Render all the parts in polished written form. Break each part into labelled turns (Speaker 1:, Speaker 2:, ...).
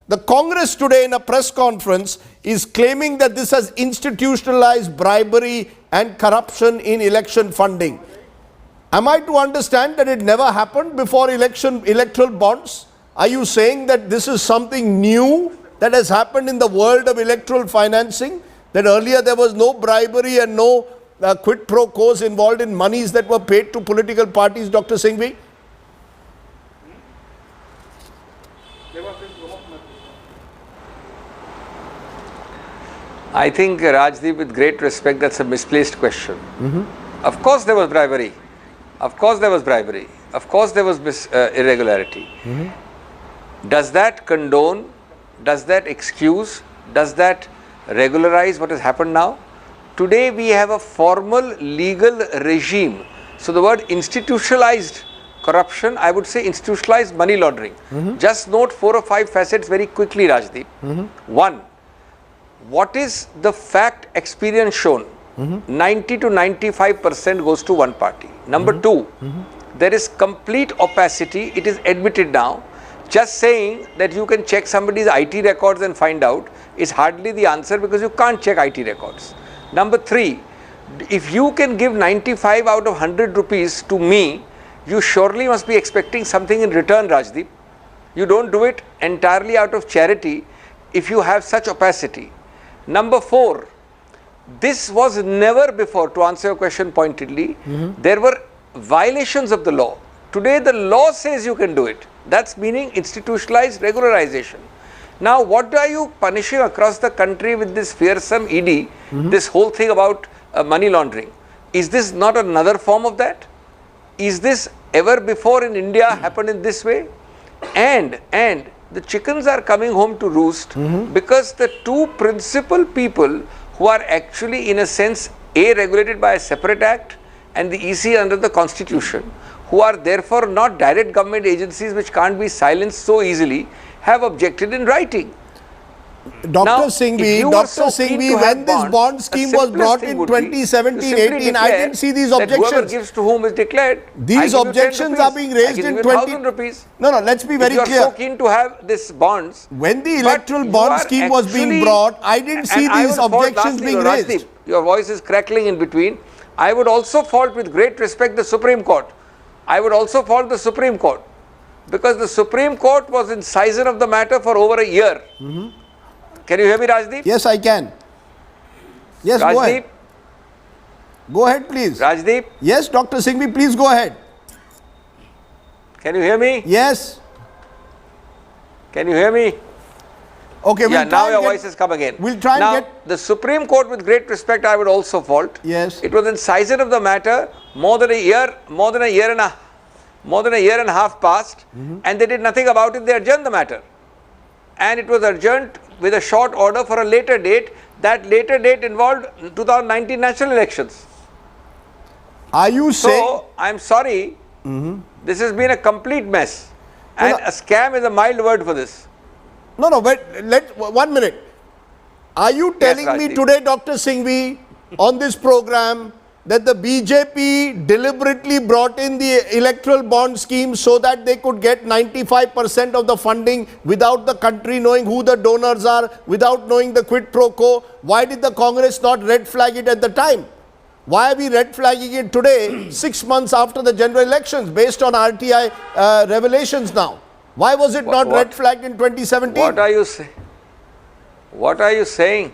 Speaker 1: The Congress today in a press conference is claiming that this has institutionalized bribery and corruption in election funding. Am I to understand that it never happened before electoral bonds? Are you saying that this is something new that has happened in the world of electoral financing? That earlier there was no bribery and no quid pro quos involved in monies that were paid to political parties, Dr. Singhvi?
Speaker 2: I think, Rajdeep, with great respect, that's a misplaced question. Of course there was bribery. Of course there was bribery. Of course there was irregularity. Does that condone, does that excuse, does that regularize what has happened now? Today we have a formal legal regime. So the word institutionalized corruption, I would say institutionalized money laundering. Just note 4 or 5 facets very quickly, Rajdeep. One, what is the fact experience shown? 90 to 95% goes to one party. Number two, there is complete opacity. It is admitted now. Just saying that you can check somebody's IT records and find out is hardly the answer, because you can't check IT records. Number three, if you can give 95 out of 100 rupees to me, you surely must be expecting something in return, Rajdeep. You don't do it entirely out of charity if you have such opacity. Number four, this was never before, to answer your question pointedly, there were violations of the law. Today the law says you can do it. That's meaning institutionalized regularization. Now what are you punishing across the country with this fearsome ED, this whole thing about money laundering? Is this not another form of that? Is this ever before in India happened in this way? And the chickens are coming home to roost because the two principal people who are actually in a sense regulated by a separate act and the EC under the constitution, who are therefore not direct government agencies which can't be silenced so easily, have objected in writing.
Speaker 1: Dr. Singhvi, when this bond scheme was brought in 2017-18, I didn't see these objections.
Speaker 2: Whoever gives to whom is declared.
Speaker 1: These objections are being raised in
Speaker 2: 1,000 rupees.
Speaker 1: No, let's be very clear.
Speaker 2: You are so keen to have this bonds.
Speaker 1: When the electoral bond scheme was being brought, I didn't see these objections being raised.
Speaker 2: Rajdeep, your voice is crackling in between. I would also fault, with great respect, the Supreme Court. I would also fault the Supreme Court, because the Supreme Court was incisive of the matter for over a year. Can you hear me, Rajdeep?
Speaker 1: Yes, I can. Yes,
Speaker 2: Rajdeep?
Speaker 1: Go ahead. Go ahead, please.
Speaker 2: Rajdeep?
Speaker 1: Yes, Dr. Singhvi, please go ahead.
Speaker 2: Can you hear me?
Speaker 1: Yes.
Speaker 2: Can you hear me?
Speaker 1: Okay,
Speaker 2: yeah, now your voice has come again.
Speaker 1: We'll try and get...
Speaker 2: the Supreme Court, with great respect, I would also fault.
Speaker 1: Yes.
Speaker 2: It was incisive of the matter more than a year and a half passed, and they did nothing about it. They adjourned the matter. And it was adjourned with a short order for a later date. That later date involved 2019 national elections.
Speaker 1: Are you saying...
Speaker 2: So, I'm sorry, this has been a complete mess. And a scam is a mild word for this.
Speaker 1: No, wait, 1 minute. Are you telling me today, Dr. Singhvi, on this program, that the BJP deliberately brought in the electoral bond scheme so that they could get 95% of the funding without the country knowing who the donors are, without knowing the quid pro quo? Why did the Congress not red flag it at the time? Why are we red flagging it today, 6 months after the general elections, based on RTI revelations now? Why was it not red flagged in 2017?
Speaker 2: What are you saying? What are you saying?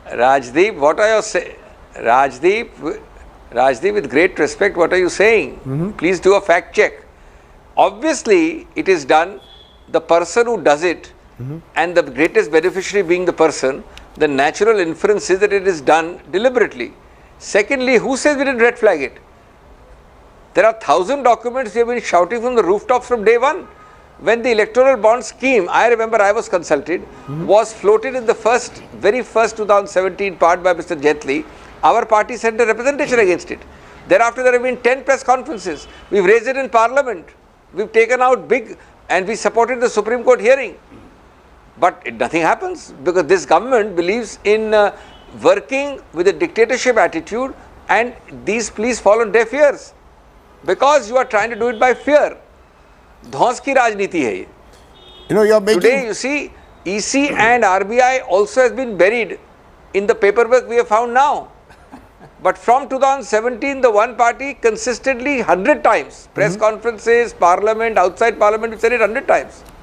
Speaker 2: Rajdeep, what are you saying? Rajdeep, with great respect, what are you saying? Please do a fact check. Obviously, it is done, the person who does it, and the greatest beneficiary being the person, the natural inference is that it is done deliberately. Secondly, who says we didn't red flag it? There are 1,000 documents we have been shouting from the rooftops from day one. When the electoral bond scheme, I remember I was consulted, was floated in the very first 2017 part by Mr. Jaitley, our party sent a representation against it. Thereafter, there have been 10 press conferences. We've raised it in Parliament. We've taken out big, and we supported the Supreme Court hearing. But nothing happens, because this government believes in working with a dictatorship attitude, and these pleas fall on deaf ears. Because you are trying to do it by fear. धौंस की राजनीति है ये.
Speaker 1: You know, you're making...
Speaker 2: Today, you see, EC and RBI also has been buried in the paperwork we have found now. But from 2017, the one party consistently 100 times, press conferences, parliament, outside parliament, we've said it 100 times.